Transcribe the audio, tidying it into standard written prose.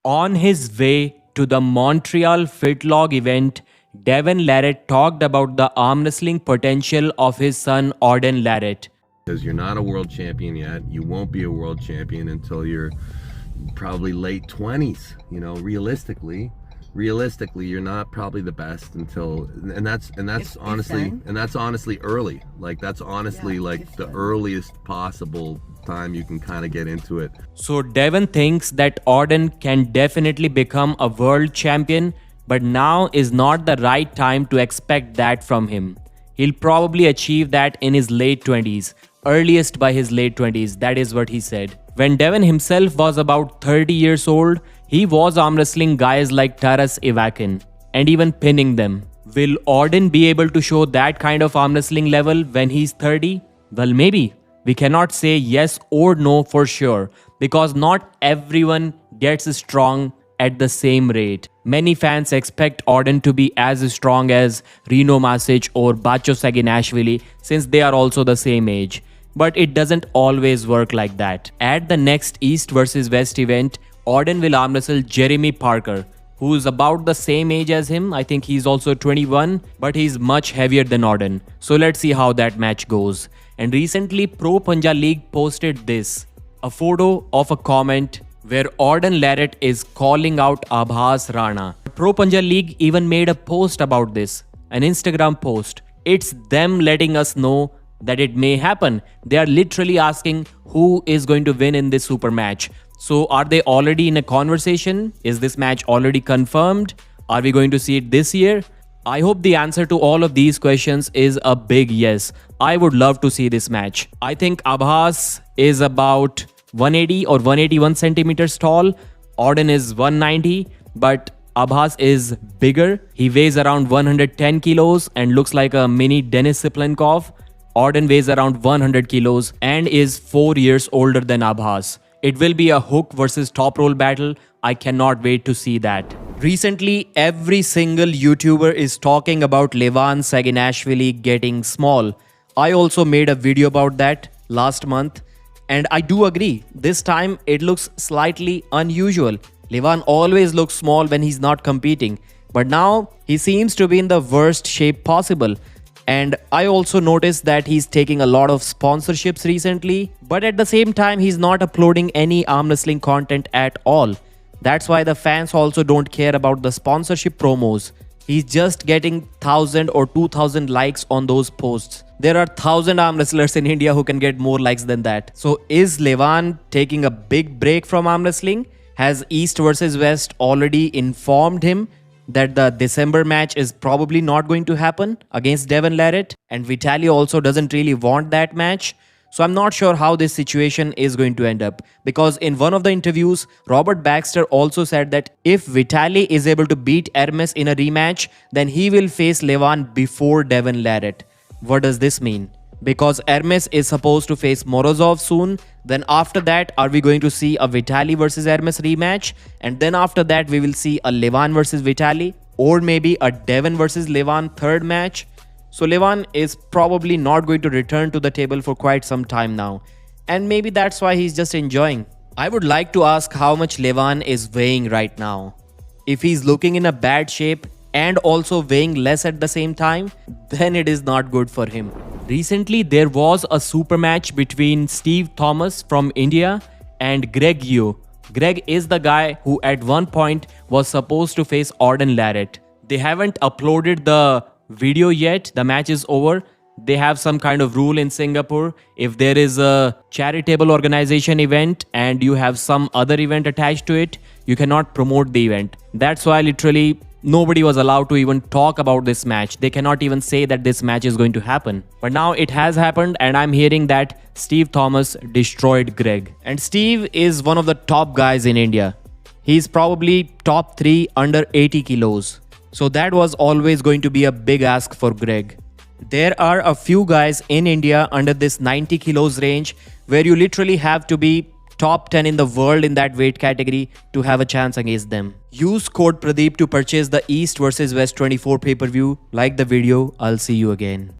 On his way to the Montreal Fitlog event, Devon Larratt talked about the arm wrestling potential of his son Auden Larratt. Because you're not a world champion yet. You won't be a world champion until you're probably late 20s, you know, realistically you're not probably the best until, and that's honestly early. Like that's honestly like the earliest possible time you can kind of get into it. So Devon thinks that Auden can definitely become a world champion, but now is not the right time to expect that from him. He'll probably achieve that in his late 20s, earliest by his late 20s, that is what he said. When Devon himself was about 30 years old, he was arm wrestling guys like Taras Ivakin and even pinning them. Will Auden be able to show that kind of arm wrestling level when he's 30? Well, maybe. We cannot say yes or no for sure because not everyone gets strong at the same rate. Many fans expect Auden to be as strong as Rino Masic or Bacho Saginashvili since they are also the same age. But it doesn't always work like that. At the next East vs West event, Auden will arm wrestle Jeremy Parker, who is about the same age as him. I think he's also 21, but he's much heavier than Auden. So let's see how that match goes. And recently, Pro Punja League posted this, a photo of a comment where Auden Larratt is calling out Abhas Rana. Pro Punja League even made a post about this, an Instagram post. It's them letting us know that it may happen. They are literally asking who is going to win in this super match. So are they already in a conversation? Is this match already confirmed? Are we going to see it this year? I hope the answer to all of these questions is a big yes. I would love to see this match. I think Abhas is about 180 or 181 centimeters tall. Auden is 190, but Abhas is bigger. He weighs around 110 kilos and looks like a mini Denis Siplenkov. Auden weighs around 100 kilos and is 4 years older than Abhas. It will be a hook versus top roll battle. I cannot wait to see that. Recently, every single YouTuber is talking about Levan Saginashvili getting small. I also made a video about that last month. And I do agree, this time it looks slightly unusual. Levan always looks small when he's not competing. But now, he seems to be in the worst shape possible. And I also noticed that he's taking a lot of sponsorships recently, but at the same time, he's not uploading any arm wrestling content at all. That's why the fans also don't care about the sponsorship promos. He's just getting 1,000 or 2,000 likes on those posts. There are 1,000 arm wrestlers in India who can get more likes than that. So is Levan taking a big break from arm wrestling? Has East vs West already informed him that the December match is probably not going to happen against Devon Larratt, and Vitaly also doesn't really want that match? So I'm not sure how this situation is going to end up, because in one of the interviews, Robert Baxter also said that if Vitaly is able to beat Hermes in a rematch, then he will face Levan before Devon Larratt. What does this mean? Because Hermes is supposed to face Morozov soon, then after that, are we going to see a Vitaly versus Hermes rematch? And then after that, we will see a Levan versus Vitaly, or maybe a Devon versus Levan third match. So Levan is probably not going to return to the table for quite some time now. And maybe that's why he's just enjoying. I would like to ask how much Levan is weighing right now. If he's looking in a bad shape and also weighing less at the same time, then it is not good for him. Recently, there was a super match between Steve Thomas from India and Greg Yu. Greg is the guy who at one point was supposed to face Auden Larratt. They haven't uploaded the video yet. The match is over. They have some kind of rule in Singapore. If there is a charitable organization event and you have some other event attached to it, you cannot promote the event. That's why literally nobody was allowed to even talk about this match. They cannot even say that this match is going to happen. But now it has happened, and I'm hearing that Steve Thomas destroyed Greg. And Steve is one of the top guys in India. He's probably top 3 under 80 kilos. So that was always going to be a big ask for Greg. There are a few guys in India under this 90 kilos range where you literally have to be top 10 in the world in that weight category to have a chance against them. Use code Pradeep to purchase the East vs West 24 pay-per-view. Like the video. I'll see you again.